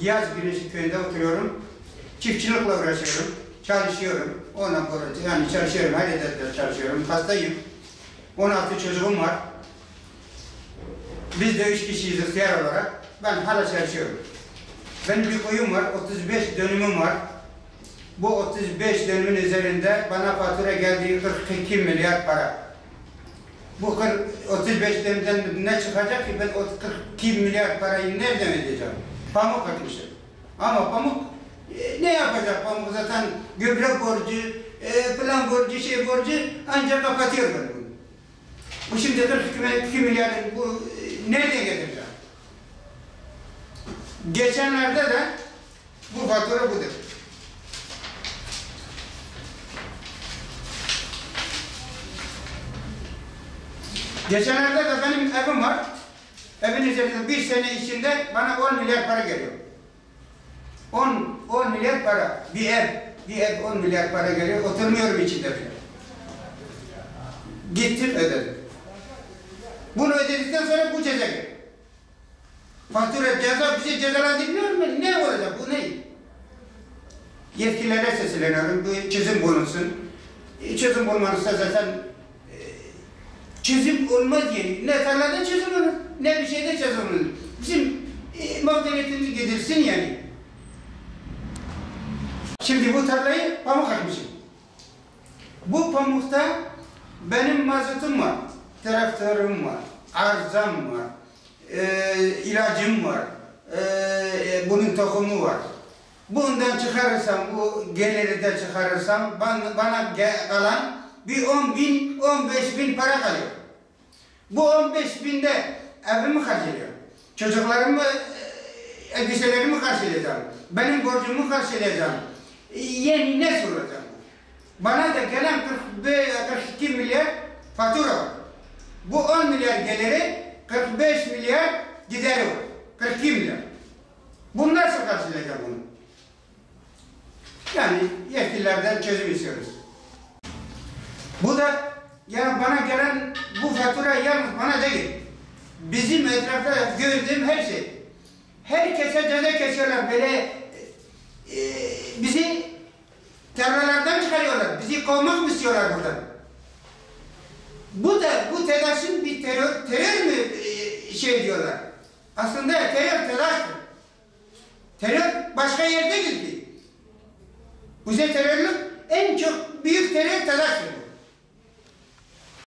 Yaz Güneşi köyünde oturuyorum. Çiftçilikle uğraşıyorum. Çalışıyorum. Ondan sonra yani çalışıyorum. Her yerde çalışıyorum. Hastayım. 16 çocuğum var. Biz de 3 kişiyiz ihtiyar olarak. Ben hala çalışıyorum. Benim bir kuyum var. 35 dönümüm var. Bu 35 dönümün üzerinde bana fatura geldiği 42 milyar para. Bu 35 dönümden ne çıkacak ki ben o 42 milyar parayı nereden ödeyeceğim? Pamuk atmışım. Ama pamuk ne yapacak pamuk zaten gübre borcu, plan borcu, şey borcu ancak kapatıyor bunu. Bu şimdi 42 milyar bu nereden getireceğim? Geçenlerde de bu fatura budur. Geçenlerde de benim evim var. Evin üzerinde bir sene içinde bana 10 milyar para geliyor. 10 milyar para. Bir ev 10 milyar para geliyor. Oturmuyorum içinde bile. Gittim ödedim. Bunu ödedikten sonra bu ceza geliyor. Fatura ceza bizi cezalandırmıyor mu? Ne olacak bu ne? Yetkililere sesleniyorum. Bu çözüm bulunsun. Çözüm bulmanızsa zaten çözüm olmaz yani. Ne tarlada çözüm olur, ne bir şeyde çözüm olur. Bizim mağduriyetimiz gidilsin yani. Şimdi bu tarlayı pamuk atmışım. Bu pamukta benim mazotum var, traktörüm var, arzam var, ilacım var, bunun tohumu var. Bundan çıkarırsam, bu geliri de çıkarırsam bana kalan bir 10 bin, 15 bin para kalıyor. Bu 15 binde evimi karşılıyor. Çocuklarımı, elbiselerimi karşılayacağım. Benim borcumu karşılayacağım. Yeni ne soracağım? Bana da gelen 42 milyar fatura var. Bu 10 milyar geliri, 45 milyar gideri var. 42 milyar. Bunu nasıl karşılayacağım bunu? Yani yetkililerden çözüm istiyoruz. Bu da yani bana gelen bu fatura yalnız bana değil. Bizim etrafta gördüğüm her şey. Herkese ceza kesiyorlar böyle bizi tarlalardan çıkarıyorlar. Bizi kovmak mı istiyorlar buradan? Bu telaşın bir terör mü şey diyorlar? Aslında terör telaştır. Terör başka yerde girdi. Bu terörlük en çok büyük terör telaştır.